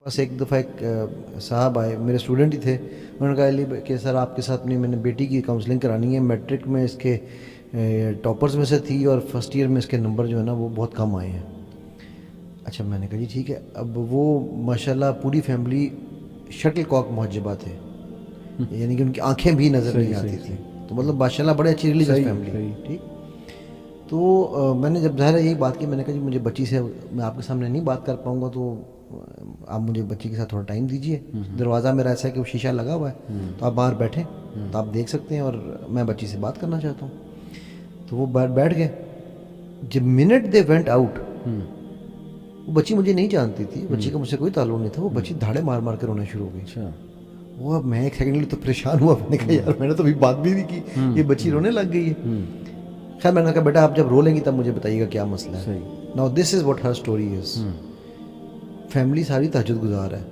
बस एक दफ़ा एक साहब आए, मेरे स्टूडेंट ही थे। उन्होंने कहा अली कि सर आपके साथ अपनी मैंने बेटी की काउंसलिंग करानी है, मैट्रिक में इसके टॉपर्स में से थी और फर्स्ट ईयर में इसके नंबर जो है ना वो बहुत कम आए हैं। अच्छा, मैंने कहा जी ठीक है। अब वो माशाल्लाह पूरी फैमिली शटल कॉक मुहज्जबा थे, यानी कि उनकी आंखें भी नज़र नहीं आती थी। तो मतलब माशाल्लाह बड़े अच्छी रिलीजियस फैमिली। ठीक। तो मैंने जब ज़ाहिर है यही बात की, मैंने कहा जी मुझे बच्ची से मैं आपके सामने नहीं बात कर पाऊँगा, तो आप मुझे बच्ची के साथ थोड़ा टाइम दीजिए। दरवाज़ा मेरा ऐसा है कि वो शीशा लगा हुआ है, तो आप बाहर बैठें तो आप देख सकते हैं, और मैं बच्ची से बात करना चाहता हूँ। तो वो बैठ गए। जब मिनट दे वेंट आउट, वो बच्ची मुझे नहीं जानती थी, बच्ची का मुझसे कोई ताल्लुक नहीं था। वो बच्ची धाड़े मार मार के रोना शुरू हो गई। वो अब मैं एक सेकंड के लिए तो परेशान हुआ, मैंने कहा यार मैंने तो अभी बात भी नहीं की, ये बच्ची रोने लग गई है। खैर मैंने कहा बेटा आप जब रो लेंगी तब मुझे बताइएगा क्या मसला है। Now this is what her story is. Family सारी तहज्जुद गुजार है,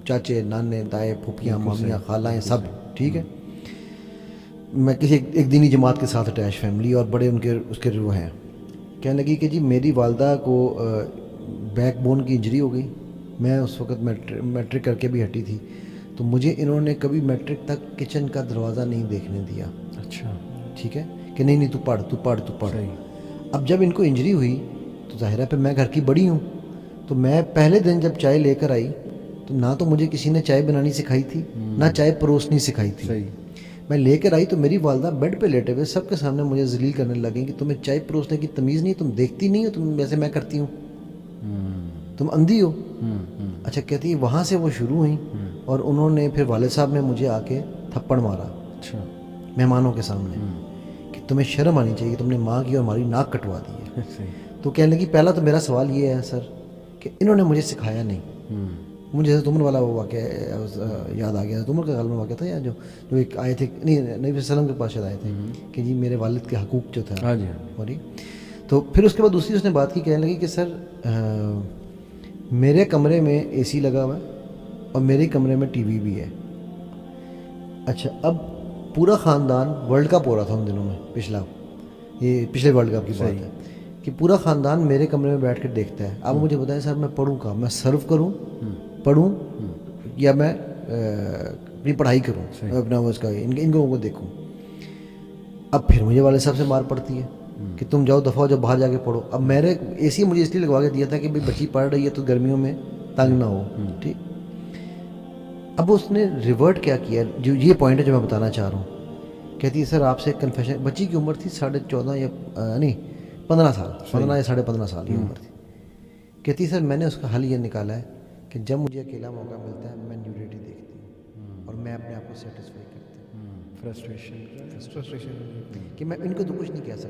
चाचे नाने ताए फूफियाँ मामियाँ खालाएँ सब। ठीक है। मैं किसी एक दीनी जमात के साथ अटैच फैमिली, और बड़े उनके उसके वो हैं। कहने लगी कि जी मेरी वालदा को बैक बोन की इंजरी हो गई, मैं उस वक्त मैट्रिक करके भी हटी थी, तो मुझे इन्होंने कभी मैट्रिक तक किचन का दरवाज़ा नहीं देखने दिया। अच्छा। ठीक है कि नहीं नहीं तू पढ़ तू पढ़ तू पढ़। अब जब इनको इंजरी हुई तो ज़ाहिर है फिर मैं घर की बड़ी हूँ, तो मैं पहले दिन जब चाय लेकर आई तो ना तो मुझे किसी ने चाय बनानी सिखाई थी, ना चाय परोसनी सिखाई थी। मैं लेकर आई तो मेरी वालदा बेड पे लेटे हुए सबके सामने मुझे जलील करने लगी कि तुम्हें चाय परोसने की तमीज़ नहीं, तुम देखती नहीं हो, तुम वैसे मैं करती हूँ, तुम अंधी हो। अच्छा, कहती है वहाँ से वो शुरू हुई, और उन्होंने फिर वालिद साहब ने मुझे आके थप्पड़ मारा। अच्छा। मेहमानों के सामने कि तुम्हें शर्म आनी चाहिए, तुमने माँ की और हमारी नाक कटवा दी है। तो कहने लगी पहला तो मेरा सवाल ये है सर कि इन्होंने मुझे सिखाया नहीं। मुझे जैसे तुमर वाला वो वाक़या याद आ गया। तुमर का गल में वाक़या था या जो एक आए थे, नहीं नबी सल्लम के पास शायद आए थे कि जी मेरे वालिद के हकूक़ जो था। हाँ जी। और तो फिर उसके बाद दूसरी उसने बात की, कहने लगी कि सर मेरे कमरे में एसी लगा हुआ है और मेरे कमरे में टीवी भी है। अच्छा, अब पूरा ख़ानदान, वर्ल्ड कप हो रहा था उन दिनों में, पिछले वर्ल्ड कप की बात है कि पूरा ख़ानदान मेरे कमरे में बैठ कर देखता है। अब मुझे बताएं सर मैं पढ़ूँ कहाँ, मैं सर्व करूँ पढ़ूँ या मैं अपनी पढ़ाई करूँ, अपना वो इसका इन लोगों को देखूँ। अब फिर मुझे वाले साहब से मार पड़ती है कि तुम जाओ दफ़ा जब बाहर जाके पढ़ो। अब मेरे एसी मुझे इसलिए लगवा के दिया था कि भाई बच्ची पढ़ रही है तो गर्मियों में तंग ना हो। ठीक। अब उसने रिवर्ट क्या किया, जो ये पॉइंट है जो मैं बताना चाह रहा हूँ। कहती है सर आपसे कन्फेशन, बच्ची की उम्र थी 14.5 या नहीं 15 साल, 15 या 15.5 साल की उम्र थी। कहती है सर मैंने उसका हल ये निकाला है कि जब मुझे अकेला मौका मिलता है मैं न्यूडिटी देखती हूँ और मैं अपने आप को सेटिस्फाई करती हूँ। फ्रस्ट्रेशन कि मैं इनको तो कुछ नहीं कह सकता।